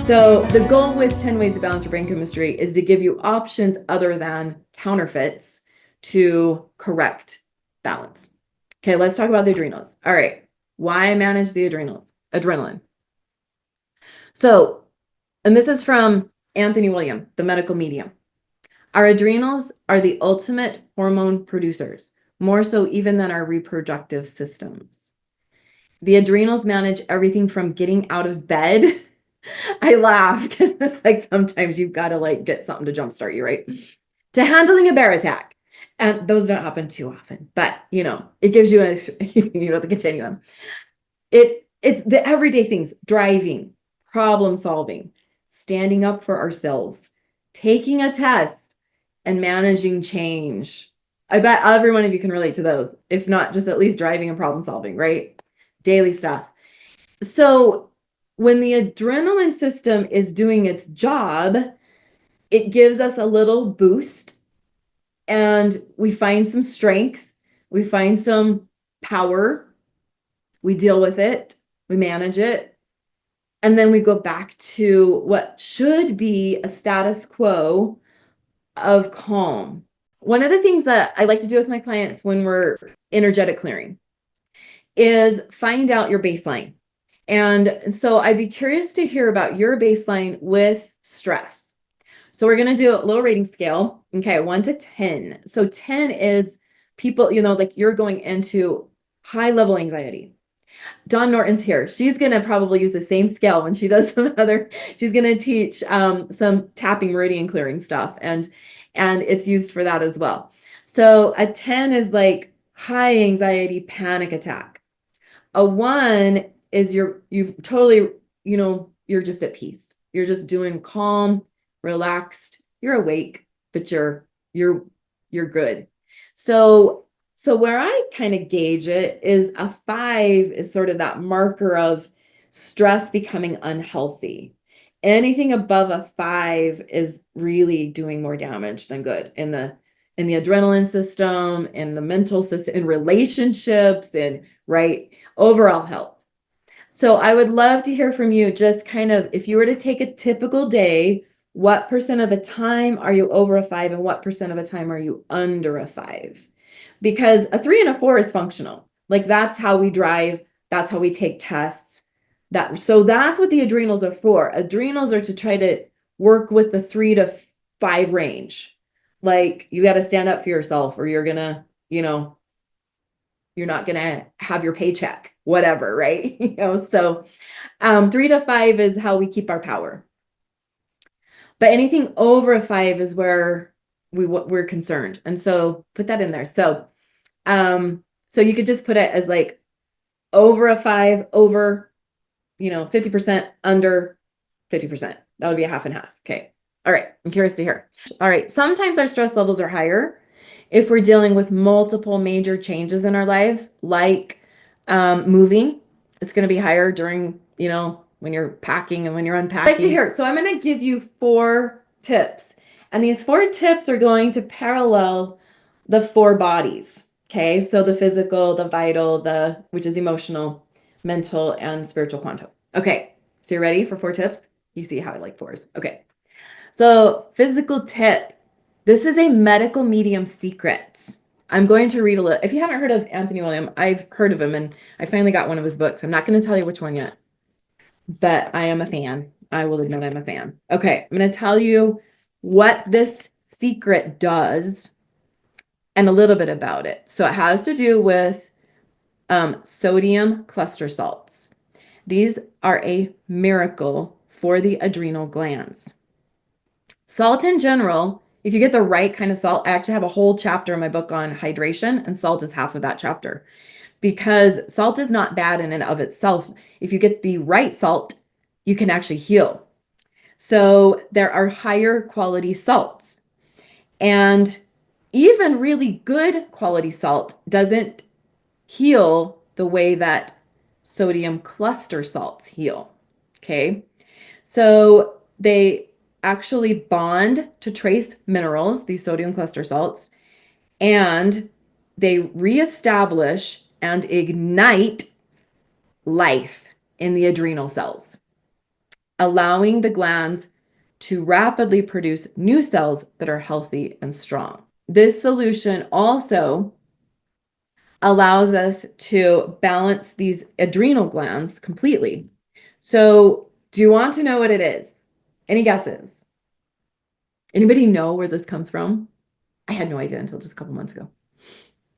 So the goal with 10 Ways to Balance Your Brain Chemistry is to give you options other than counterfeits to correct balance. Okay, let's talk about the adrenals. All right, why manage the adrenals? Adrenaline. So, and this is from Anthony William, the medical medium. Our adrenals are the ultimate hormone producers, more so even than our reproductive systems. The adrenals manage everything from getting out of bed. I laugh because it's like sometimes you've got to like get something to jumpstart you, right? To handling a bear attack. And those don't happen too often, but it gives you the continuum. It's the everyday things: driving, problem solving, standing up for ourselves, taking a test, and managing change. I bet every one of you can relate to those, if not just at least driving and problem solving, right? Daily stuff. So when the adrenaline system is doing its job, it gives us a little boost and we find some strength, we find some power, we deal with it, we manage it, and then we go back to what should be a status quo of calm. One of the things that I like to do with my clients when we're energetic clearing is find out your baseline. And so I'd be curious to hear about your baseline with stress. So we're going to do a little rating scale. Okay, 1 to 10. So 10 is people, like you're going into high level anxiety. Dawn Norton's here. She's going to probably use the same scale when she does she's going to teach some tapping meridian clearing stuff. And it's used for that as well. So a 10 is like high anxiety panic attack. A 1 is you've totally, you're just at peace. You're just doing calm, relaxed. You're awake, but you're good. So where I kind of gauge it is a 5 is sort of that marker of stress becoming unhealthy. Anything above a 5 is really doing more damage than good in the adrenaline system, in the mental system, in relationships, and right, overall health. So I would love to hear from you, just kind of, if you were to take a typical day, what percent of the time are you over a 5 and what percent of the time are you under a 5? Because a 3 and a 4 is functional. Like that's how we drive, that's how we take tests. So that's what the adrenals are for. Adrenals are to try to work with the 3 to 5 range. Like you got to stand up for yourself or you're going to, you're not going to have your paycheck, whatever, right? So 3 to 5 is how we keep our power. But anything over a 5 is where we're concerned. And so put that in there. So you could just put it as like over a 5, over, 50%, under 50%. That would be a half and half. Okay. All right. I'm curious to hear. All right. Sometimes our stress levels are higher if we're dealing with multiple major changes in our lives, like moving. It's going to be higher during, when you're packing and when you're unpacking. I'd like to hear. So I'm going to give you 4 tips. And these 4 tips are going to parallel the 4 bodies. Okay. So the physical, the vital, which is emotional, mental, and spiritual quantum. Okay. So you're ready for 4 tips? You see how I like 4s. Okay. So physical tip. This is a medical medium secret. I'm going to read a little. If you haven't heard of Anthony William, I've heard of him and I finally got one of his books. I'm not going to tell you which one yet, but I am a fan. I will admit I'm a fan. Okay. I'm going to tell you what this secret does and a little bit about it. So it has to do with sodium cluster salts. These are a miracle for the adrenal glands. Salt in general, if you get the right kind of salt, I actually have a whole chapter in my book on hydration, and salt is half of that chapter because salt is not bad in and of itself. If you get the right salt, you can actually heal. So there are higher quality salts, and even really good quality salt doesn't heal the way that sodium cluster salts heal. Okay. So they actually bond to trace minerals, these sodium cluster salts, and they reestablish and ignite life in the adrenal cells. allowing the glands to rapidly produce new cells that are healthy and strong. This solution also allows us to balance these adrenal glands completely. So, do you want to know what it is? Any guesses? Anybody know where this comes from? I had no idea until just a couple months ago.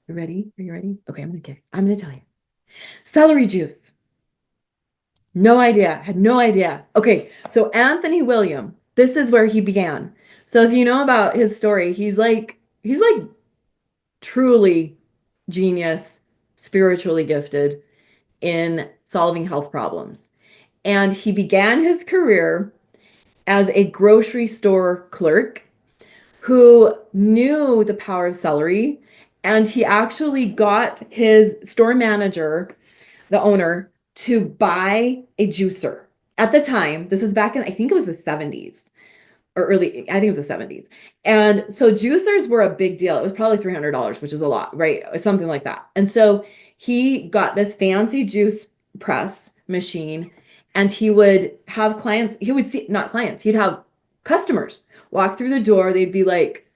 You ready? Are you ready? Okay, I'm gonna tell you. Celery juice. No idea. Had no idea. Okay, so Anthony William, this is where he began. So if you know about his story, he's like truly genius, spiritually gifted in solving health problems. And he began his career as a grocery store clerk who knew the power of celery. And he actually got his store manager, the owner, to buy a juicer. At the time, this is back in, I think it was the 70s or early, I think it was the 70s. And so juicers were a big deal. It was probably $300, which is a lot, right? Something like that. And so he got this fancy juice press machine, and he would have clients, he would see, not clients, he'd have customers walk through the door. They'd be like,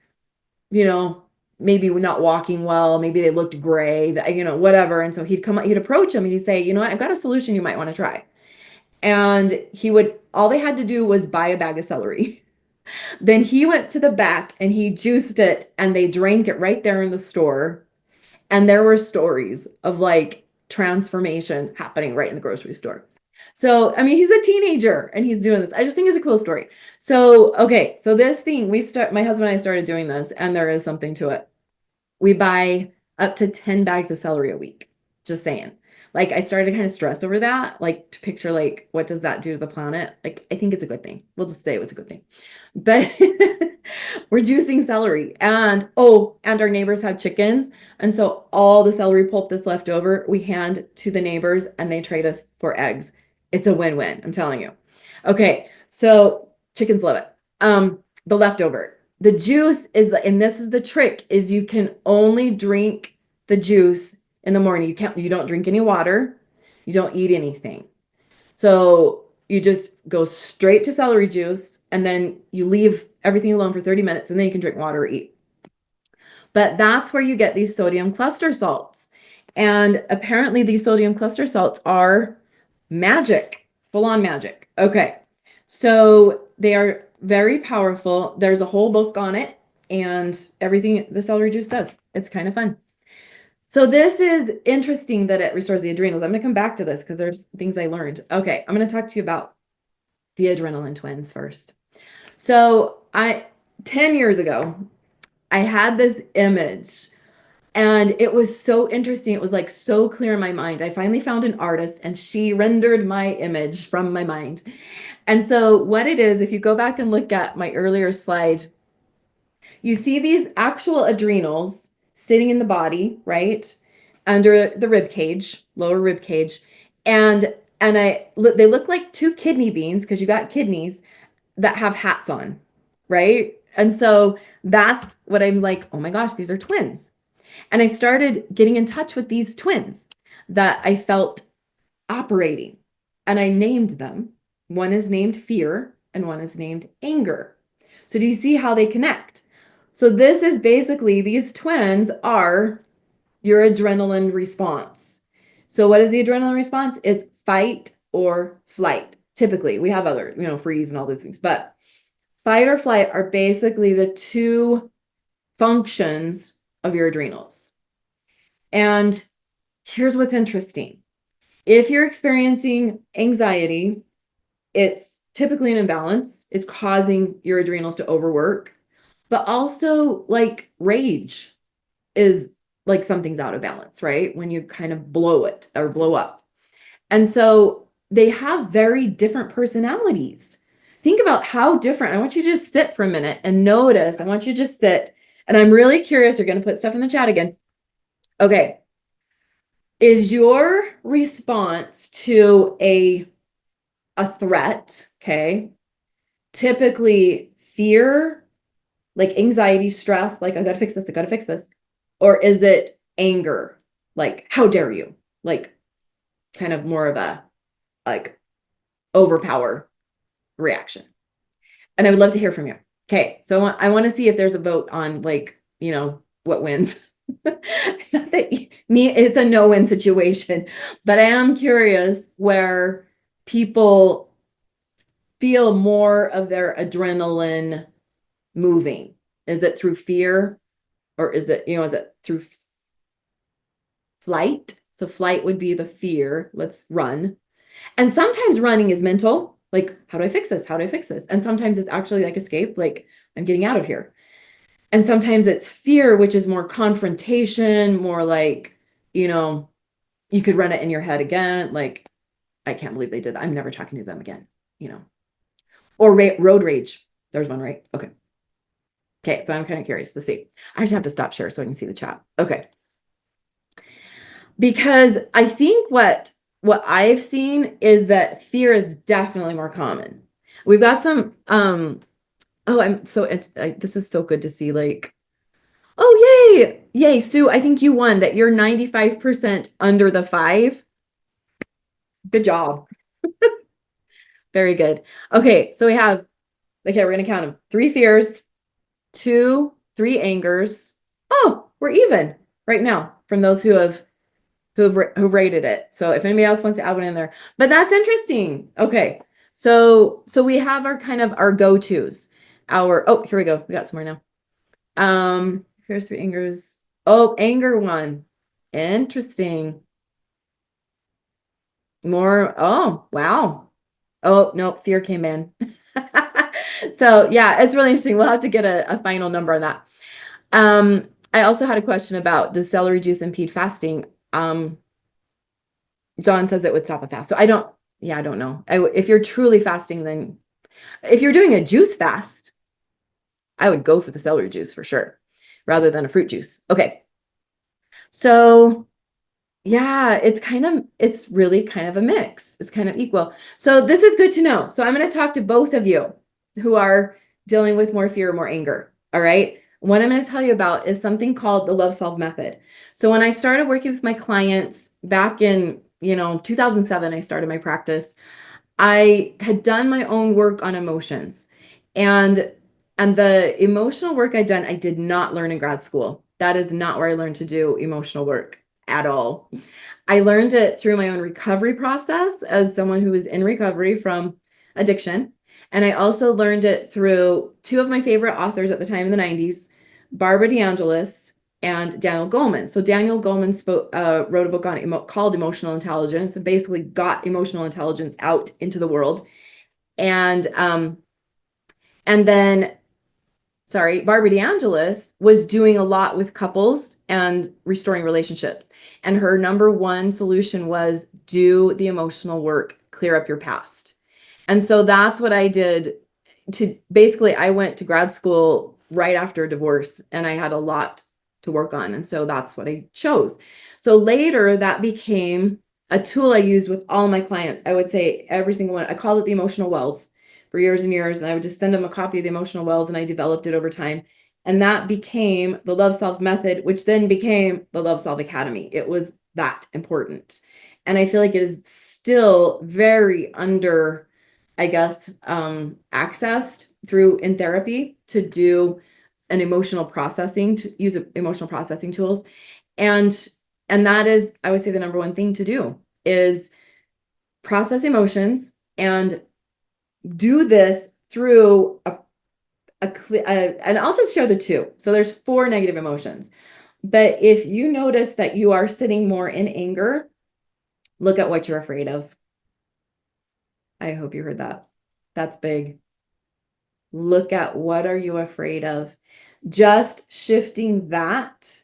you know, maybe not walking well, maybe they looked gray, whatever. And so he'd approach them and he'd say, you know what, I've got a solution you might want to try. And all they had to do was buy a bag of celery. Then he went to the back and he juiced it and they drank it right there in the store. And there were stories of like transformations happening right in the grocery store. So, I mean, he's a teenager and he's doing this. I just think it's a cool story. So, okay. So this thing, my husband and I started doing this, and there is something to it. We buy up to 10 bags of celery a week. Just saying. Like, I started to kind of stress over that, like to picture like what does that do to the planet? Like, I think it's a good thing. We'll just say it was a good thing. But we're juicing celery, and our neighbors have chickens. And so all the celery pulp that's left over, we hand to the neighbors and they trade us for eggs. It's a win-win, I'm telling you. Okay, so chickens love it. The leftover. The juice and this is the trick, is you can only drink the juice in the morning. You don't drink any water. You don't eat anything. So you just go straight to celery juice, and then you leave everything alone for 30 minutes, and then you can drink water or eat. But that's where you get these sodium cluster salts. And apparently these sodium cluster salts are magic, full on magic. Okay. So they are very powerful. There's a whole book on it and everything the celery juice does. It's kind of fun. So this is interesting that it restores the adrenals. I'm going to come back to this because there's things I learned. Okay, I'm going to talk to you about the adrenaline twins first. So 10 years ago, I had this image and it was so interesting. It was like so clear in my mind. I finally found an artist and she rendered my image from my mind. And so what it is, if you go back and look at my earlier slide, you see these actual adrenals sitting in the body, right? Under the rib cage, lower rib cage. And they look like two kidney beans because you got kidneys that have hats on, right? And so that's what I'm like, oh my gosh, these are twins. And I started getting in touch with these twins that I felt operating, and I named them. One is named fear and one is named anger. So do you see how they connect? So this is basically, these twins are your adrenaline response. So what is the adrenaline response? It's fight or flight. Typically, we have other, freeze and all those things, but fight or flight are basically the two functions of your adrenals. And here's what's interesting. If you're experiencing anxiety, it's typically an imbalance. It's causing your adrenals to overwork, but also like rage is like something's out of balance, right? When you kind of blow it or blow up. And so they have very different personalities. Think about how different. I want you to just sit for a minute and notice. I want you to just sit. And I'm really curious. You're going to put stuff in the chat again. Okay. Is your response to a threat, okay, typically fear, like anxiety, stress, like I gotta fix this, or is it anger, like how dare you, like kind of more of a like overpower? reaction. And I would love to hear from you. Okay, so I want to see if there's a vote on like, what wins. It's a no-win situation, but I am curious where people feel more of their adrenaline moving. Is it through fear, or is it through flight? So flight would be the fear. Let's run. And sometimes running is mental, like, how do I fix this? How do I fix this? And sometimes it's actually like escape, like, I'm getting out of here. And sometimes it's fear, which is more confrontation, more like, you could run it in your head again. Like, I can't believe they did that. I'm never talking to them again, or road rage. There's one, right? Okay. Okay. So I'm kind of curious to see. I just have to stop share so I can see the chat. Okay. Because I think what I've seen is that fear is definitely more common. We've got some, this is so good to see, like, oh, yay, Sue, I think you won, that you're 95% under the 5. Good job. Very good. Okay, so we're going to count them. 3 fears, 3 angers. Oh, we're even right now from those who've rated it. So if anybody else wants to add one in there, but that's interesting. Okay. So we have our kind of our go-tos, here we go. We got some more now. Here's 3 angers. Oh, anger 1. Interesting. More. Oh, wow. Oh, no, fear came in. So yeah, it's really interesting. We'll have to get a final number on that. I also had a question about, does celery juice impede fasting? Dawn says it would stop a fast. So I don't know. If you're truly fasting, then if you're doing a juice fast, I would go for the celery juice for sure, rather than a fruit juice. Okay. So yeah, it's really kind of a mix. It's kind of equal. So this is good to know. So I'm going to talk to both of you who are dealing with more fear, more anger. All right. What I'm going to tell you about is something called the Love Solve method. So when I started working with my clients back in, 2007, I started my practice. I had done my own work on emotions, and the emotional work I'd done, I did not learn in grad school. That is not where I learned to do emotional work at all. I learned it through my own recovery process as someone who was in recovery from addiction. And I also learned it through 2 of my favorite authors at the time in the 90s, Barbara DeAngelis and Daniel Goleman. So Daniel Goleman wrote a book on called Emotional Intelligence, and basically got emotional intelligence out into the world. And then, Barbara DeAngelis was doing a lot with couples and restoring relationships. And her number 1 solution was do the emotional work, clear up your past. And so that's what I did. I went to grad school right after a divorce, and I had a lot to work on. And so that's what I chose. So later that became a tool I used with all my clients. I would say every single one. I called it the emotional wells for years and years. And I would just send them a copy of the emotional wells, and I developed it over time. And that became the Love Solve method, which then became the Love Solve Academy. It was that important. And I feel like it is still very under, I guess, accessed through in therapy to do an emotional processing, to use emotional processing tools. And that is, I would say, the number 1 thing to do is process emotions and do this through and I'll just show the 2. So there's 4 negative emotions. But if you notice that you are sitting more in anger, look at what you're afraid of. I hope you heard that. That's big. Look at what are you afraid of. Just shifting that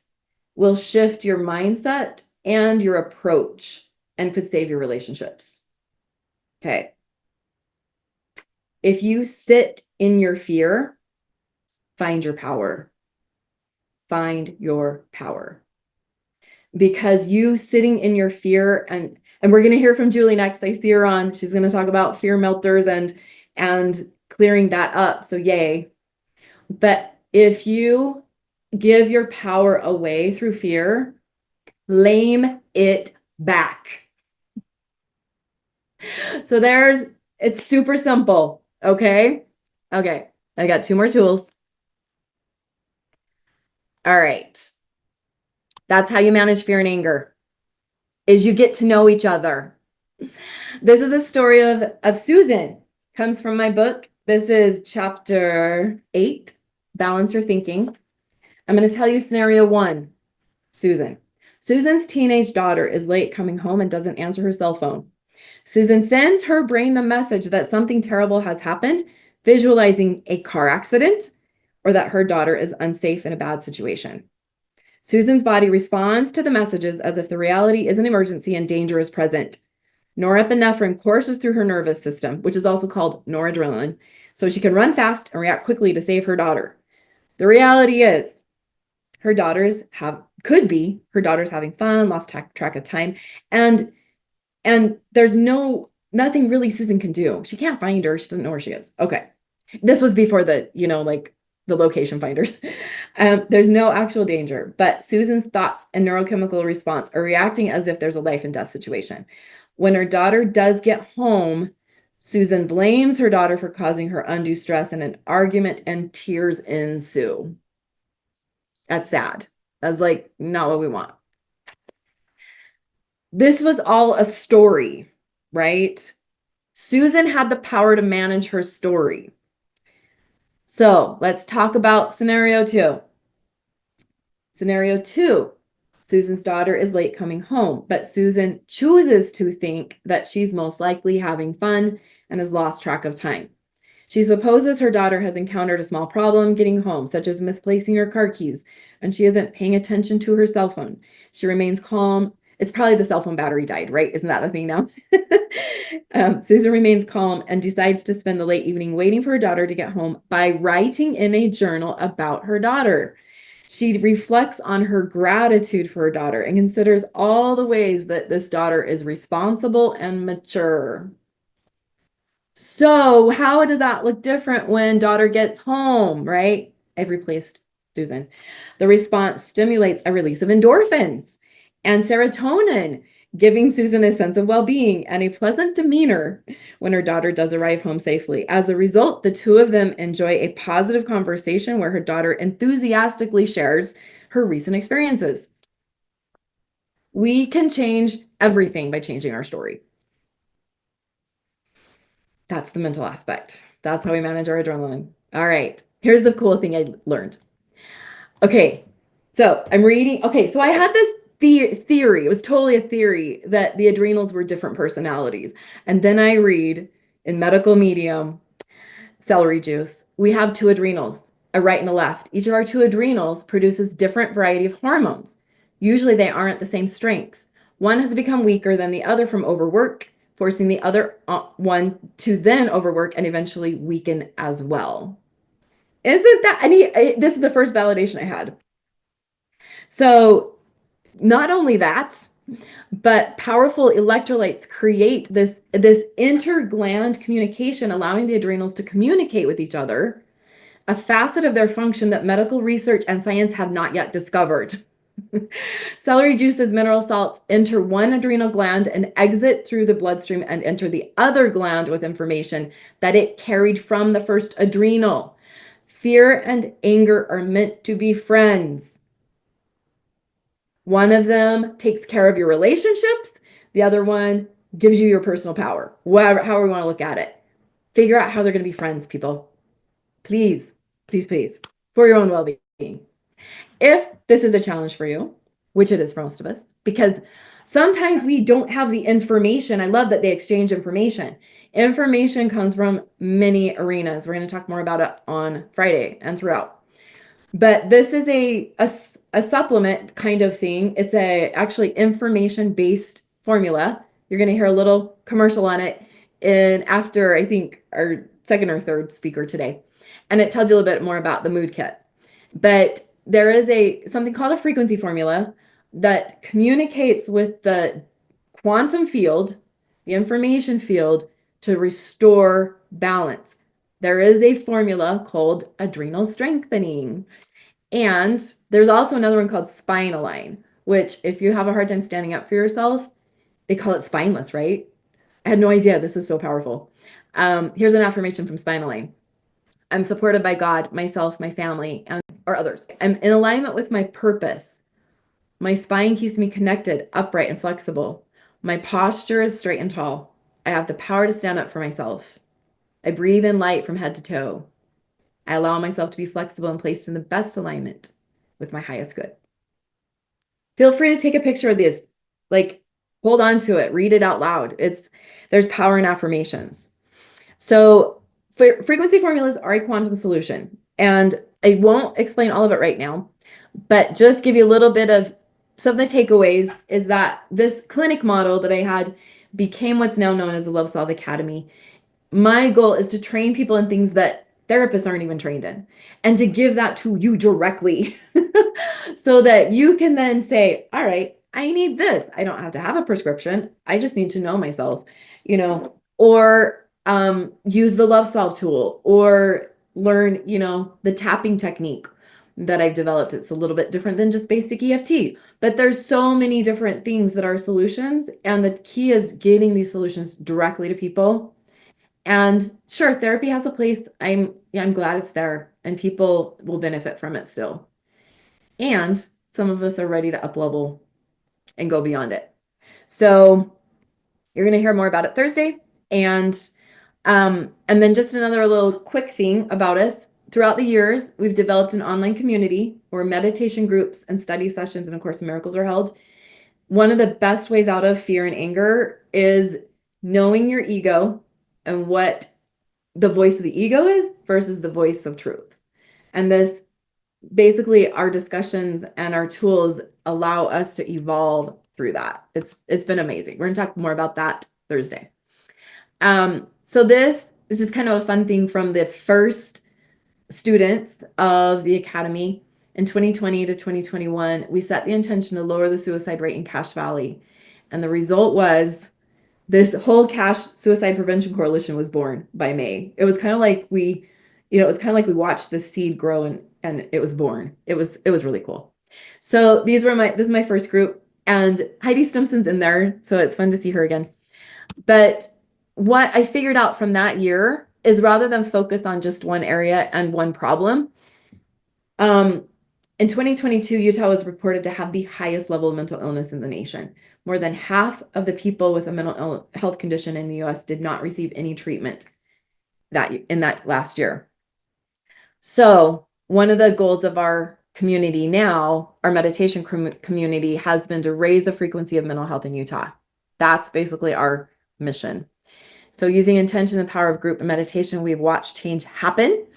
will shift your mindset and your approach and could save your relationships. Okay. If you sit in your fear, find your power. Find your power. Because you sitting in your fear, and we're going to hear from Julie next. I see her on. She's going to talk about fear melters and clearing that up. So yay. But if you give your power away through fear, claim it back. So it's super simple. Okay. Okay. I got two more tools. All right. That's how you manage fear and anger, is you get to know each other. This is a story of Susan. Comes from my book. This is chapter 8, Balance Your Thinking. I'm going to tell you scenario 1, Susan. Susan's teenage daughter is late coming home and doesn't answer her cell phone. Susan sends her brain the message that something terrible has happened, visualizing a car accident or that her daughter is unsafe in a bad situation. Susan's body responds to the messages as if the reality is an emergency and danger is present. Norepinephrine courses through her nervous system, which is also called noradrenaline, so she can run fast and react quickly to save her daughter. The reality is, her daughters her daughters having fun, lost track of time, and there's nothing really Susan can do. She can't find her. She doesn't know where she is. Okay. This was before like the location finders. There's no actual danger, but Susan's thoughts and neurochemical response are reacting as if there's a life and death situation. When her daughter does get home, Susan blames her daughter for causing her undue stress, and an argument and tears ensue. That's sad. That's like not what we want. This was all a story, right? Susan had the power to manage her story. So let's talk about scenario 2. Scenario 2, Susan's daughter is late coming home, but Susan chooses to think that she's most likely having fun and has lost track of time. She supposes her daughter has encountered a small problem getting home, such as misplacing her car keys, and she isn't paying attention to her cell phone. She remains calm. It's probably the cell phone battery died, right? Isn't that the thing now? Susan remains calm and decides to spend the late evening waiting for her daughter to get home by writing in a journal about her daughter. She reflects on her gratitude for her daughter and considers all the ways that this daughter is responsible and mature. So how does that look different when daughter gets home, right? I've replaced Susan. The response stimulates a release of endorphins and serotonin, giving Susan a sense of well-being and a pleasant demeanor when her daughter does arrive home safely. As a result, the two of them enjoy a positive conversation where her daughter enthusiastically shares her recent experiences. We can change everything by changing our story. That's the mental aspect. That's how we manage our adrenaline. All right. Here's the cool thing I learned. Okay. So I'm reading. Okay. So I had this theory. It was totally a theory that the adrenals were different personalities. And then I read in medical medium, celery juice, we have two adrenals, a right and a left. Each of our two adrenals produces different variety of hormones. Usually they aren't the same strength. One has become weaker than the other from overwork, forcing the other one to then overwork and eventually weaken as well. Isn't that, this is the first validation I had. So not only that, but powerful electrolytes create this intergland communication, allowing the adrenals to communicate with each other, a facet of their function that medical research and science have not yet discovered. Celery juice's mineral salts enter one adrenal gland and exit through the bloodstream and enter the other gland with information that it carried from the first adrenal. Fear and anger are meant to be friends. One of them takes care of your relationships. The other one gives you your personal power, however we want to look at it. Figure out how they're going to be friends, people. Please, please, please, for your own well-being. If this is a challenge for you, which it is for most of us, because sometimes we don't have the information. I love that they exchange information. Information comes from many arenas. We're going to talk more about it on Friday and throughout. But this is a supplement kind of thing. It's actually information-based formula. You're going to hear a little commercial on it after, I think, our second or third speaker today. And it tells you a little bit more about the mood kit. But there is something called a frequency formula that communicates with the quantum field, the information field, to restore balance. There is a formula called adrenal strengthening. And there's also another one called Spine-Align, which if you have a hard time standing up for yourself, they call it spineless, right? I had no idea this is so powerful. Here's an affirmation from Spinal Line. I'm supported by God, myself, my family, and or others. I'm in alignment with my purpose. My spine keeps me connected, upright, and flexible. My posture is straight and tall. I have the power to stand up for myself. I breathe in light from head to toe. I allow myself to be flexible and placed in the best alignment with my highest good. Feel free to take a picture of this. Like, hold on to it, read it out loud. There's power in affirmations. So frequency formulas are a quantum solution, and I won't explain all of it right now, but just give you a little bit of some of the takeaways is that this clinic model that I had became what's now known as the Love Solve Academy. My goal is to train people in things that therapists aren't even trained in, and to give that to you directly so that you can then say, all right, I need this. I don't have to have a prescription. I just need to know myself, or use the Love Solve tool, or learn, the tapping technique that I've developed. It's a little bit different than just basic EFT, but there's so many different things that are solutions. And the key is getting these solutions directly to people. And sure, therapy has a place. I'm glad it's there, and people will benefit from it still. And some of us are ready to up level and go beyond it. So you're going to hear more about it Thursday. And then just another little quick thing about us. Throughout the years, we've developed an online community where meditation groups and study sessions and A Course in Miracles are held. One of the best ways out of fear and anger is knowing your ego and what the voice of the ego is versus the voice of truth. And this basically, our discussions and our tools allow us to evolve through that. It's been amazing. We're going to talk more about that Thursday. So this is just kind of a fun thing from the first students of the Academy. In 2020 to 2021, we set the intention to lower the suicide rate in Cache Valley. And the result was this whole Cache Suicide Prevention Coalition was born by May. It was kind of like we watched the seed grow and it was born. It was really cool. So this is my first group, and Heidi Stimson's in there, so it's fun to see her again. But what I figured out from that year is rather than focus on just one area and one problem, in 2022, Utah was reported to have the highest level of mental illness in the nation. More than half of the people with a mental health condition in the US did not receive any treatment in that last year. So one of the goals of our community now, our meditation community, has been to raise the frequency of mental health in Utah. That's basically our mission. So using intention and the power of group meditation, we've watched change happen.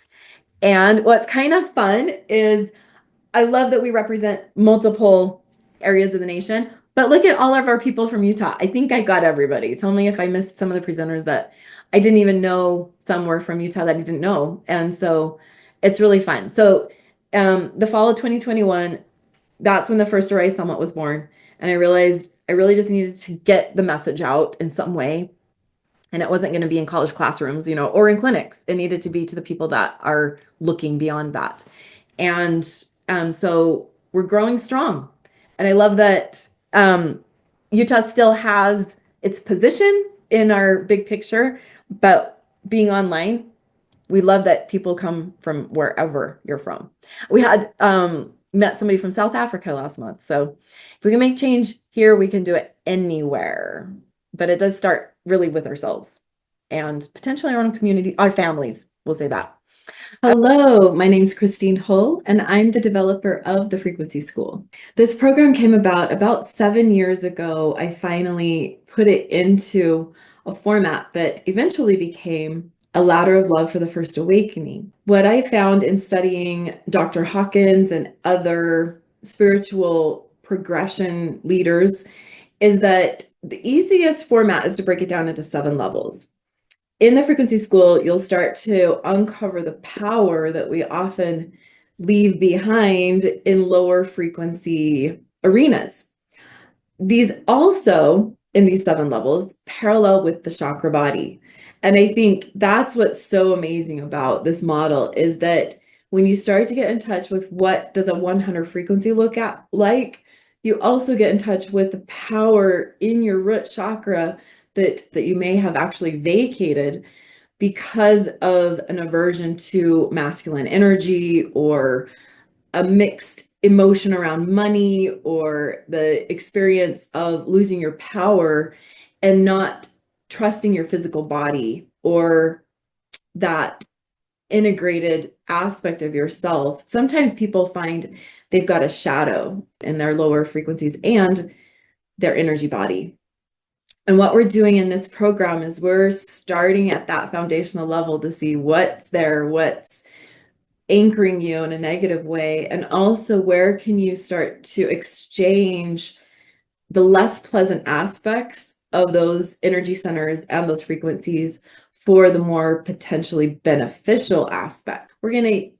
And what's kind of fun is I love that we represent multiple areas of the nation, but look at all of our people from Utah. I think I got everybody. Tell me if I missed some of the presenters that I didn't even know. Some were from Utah that I didn't know. And so it's really fun. So the fall of 2021, that's when the first Arise Summit was born. And I realized I really just needed to get the message out in some way. And it wasn't going to be in college classrooms, or in clinics. It needed to be to the people that are looking beyond that. And so we're growing strong. And I love that Utah still has its position in our big picture, but being online, we love that people come from wherever you're from. We had met somebody from South Africa last month. So if we can make change here, we can do it anywhere. But it does start really with ourselves and potentially our own community, our families, we'll say that. Hello, my name is Cristine Hull, and I'm the developer of the Frequency School. This program came about 7 years ago. I finally put it into a format that eventually became a ladder of love for the first awakening. What I found in studying Dr. Hawkins and other spiritual progression leaders is that the easiest format is to break it down into 7 levels. In the Frequency School, you'll start to uncover the power that we often leave behind in lower frequency arenas. These also, in these 7 levels, parallel with the chakra body. And I think that's what's so amazing about this model is that when you start to get in touch with what does a 100 frequency look like, you also get in touch with the power in your root chakra that you may have actually vacated because of an aversion to masculine energy or a mixed emotion around money or the experience of losing your power and not trusting your physical body or that integrated aspect of yourself. Sometimes people find they've got a shadow in their lower frequencies and their energy body. And what we're doing in this program is we're starting at that foundational level to see what's there, what's anchoring you in a negative way, and also where can you start to exchange the less pleasant aspects of those energy centers and those frequencies for the more potentially beneficial aspect. We're going to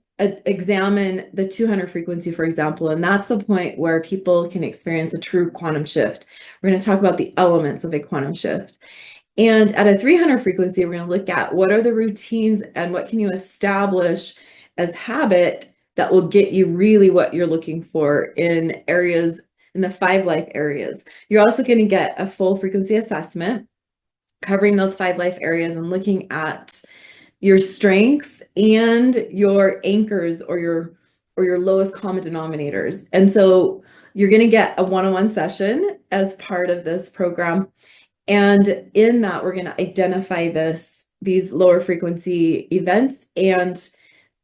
examine the 200 frequency, for example, and that's the point where people can experience a true quantum shift. We're going to talk about the elements of a quantum shift. And at a 300 frequency, we're going to look at what are the routines and what can you establish as habit that will get you really what you're looking for in areas, in the 5 life areas. You're also going to get a full frequency assessment covering those 5 life areas and looking at your strengths and your anchors or your lowest common denominators. And so you're going to get a one-on-one session as part of this program. And in that, we're going to identify these lower frequency events and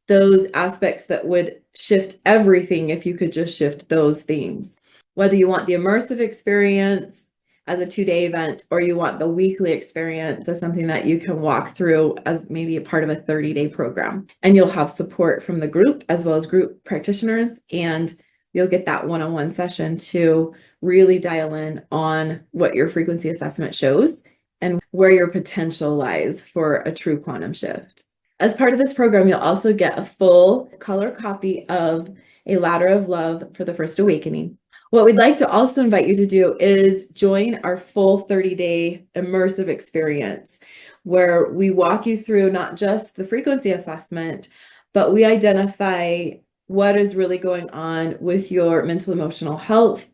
those aspects that would shift everything if you could just shift those things. Whether you want the immersive experience as a 2-day event, or you want the weekly experience as something that you can walk through as maybe a part of a 30-day program. And you'll have support from the group as well as group practitioners, and you'll get that one-on-one session to really dial in on what your frequency assessment shows and where your potential lies for a true quantum shift. As part of this program, you'll also get a full color copy of A Ladder of Love for the First Awakening. What we'd like to also invite you to do is join our full 30-day immersive experience, where we walk you through not just the frequency assessment, but we identify what is really going on with your mental emotional health,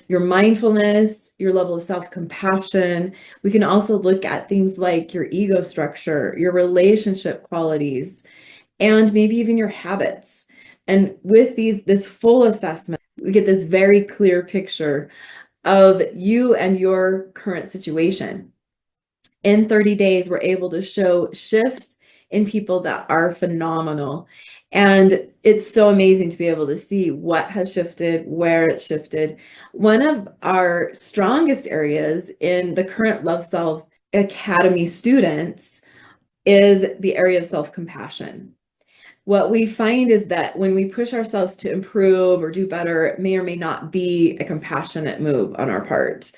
your mindfulness, your level of self-compassion. We can also look at things like your ego structure, your relationship qualities, and maybe even your habits. And with this full assessment, we get this very clear picture of you and your current situation. In 30 days, we're able to show shifts in people that are phenomenal. And it's so amazing to be able to see what has shifted, where it shifted. One of our strongest areas in the current Love Self Academy students is the area of self-compassion. What we find is that when we push ourselves to improve or do better, it may or may not be a compassionate move on our part.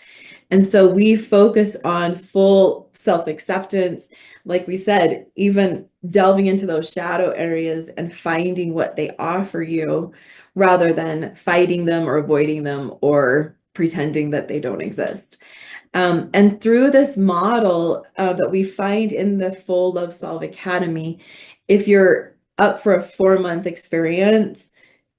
And so we focus on full self-acceptance, like we said, even delving into those shadow areas and finding what they offer you rather than fighting them or avoiding them or pretending that they don't exist. And through this model that we find in the full Love Self Academy, if you're up for a 4-month experience,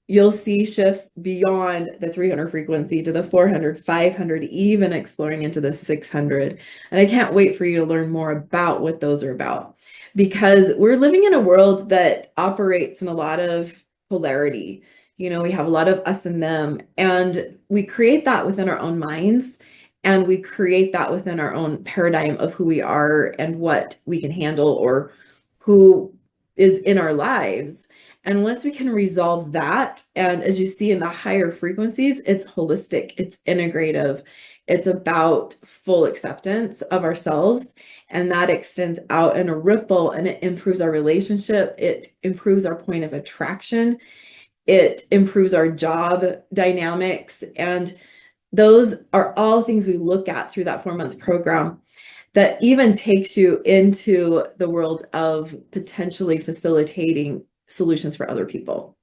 you'll see shifts beyond the 300 frequency to the 400, 500, even exploring into the 600. And I can't wait for you to learn more about what those are about, because we're living in a world that operates in a lot of polarity. You know, we have a lot of us and them, and we create that within our own minds, and we create that within our own paradigm of who we are and what we can handle or who is in our lives. And once we can resolve that, and as you see in the higher frequencies, it's holistic, it's integrative, it's about full acceptance of ourselves, and that extends out in a ripple, and it improves our relationship, it improves our point of attraction, it improves our job dynamics, and those are all things we look at through that 4-month program that even takes you into the world of potentially facilitating solutions for other people.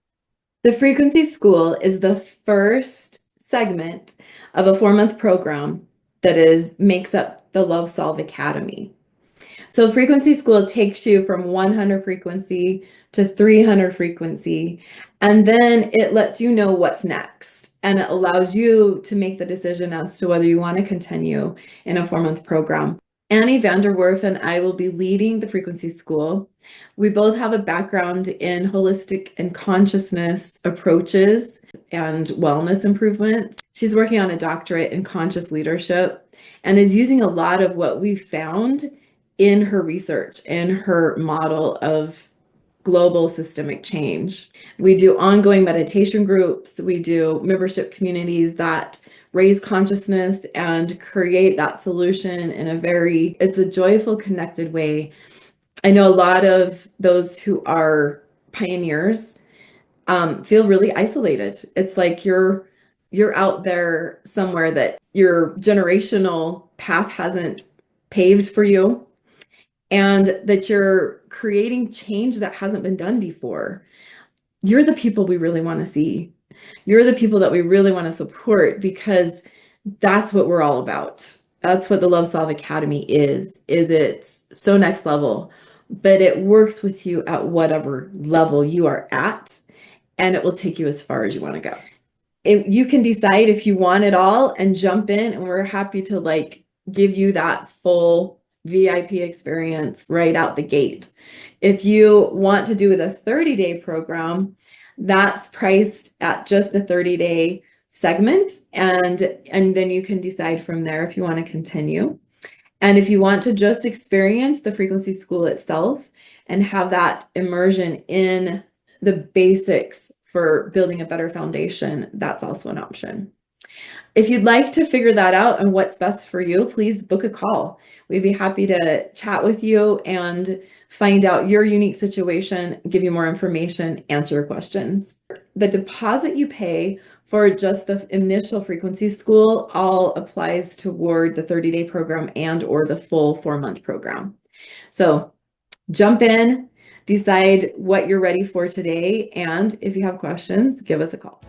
The Frequency School is the first segment of a 4-month program that makes up the Love Solve Academy. So Frequency School takes you from 100 frequency to 300 frequency, and then it lets you know what's next. And it allows you to make the decision as to whether you want to continue in a 4-month program. Annie Vanderwerf and I will be leading the Frequency School. We both have a background in holistic and consciousness approaches and wellness improvements. She's working on a doctorate in conscious leadership and is using a lot of what we found in her research and her model of global systemic change. We do ongoing meditation groups. We do membership communities that raise consciousness and create that solution in it's a joyful, connected way. I know a lot of those who are pioneers feel really isolated. It's like you're out there somewhere that your generational path hasn't paved for you, and that you're creating change that hasn't been done before. You're the people we really want to see. You're the people that we really want to support, because that's what we're all about. That's what the Love Solve Academy is it's so next level, but it works with you at whatever level you are at, and it will take you as far as you want to go. You can decide if you want it all and jump in, and we're happy to give you that full VIP experience right out the gate. If you want to do with a 30-day program, that's priced at just a 30-day segment, and then you can decide from there if you want to continue. And if you want to just experience the Frequency School itself and have that immersion in the basics for building a better foundation, that's also an option. If you'd like to figure that out and what's best for you, please book a call. We'd be happy to chat with you and find out your unique situation, give you more information, answer your questions. The deposit you pay for just the initial Frequency School all applies toward the 30-day program and or the full 4-month program. So jump in, decide what you're ready for today, and if you have questions, give us a call.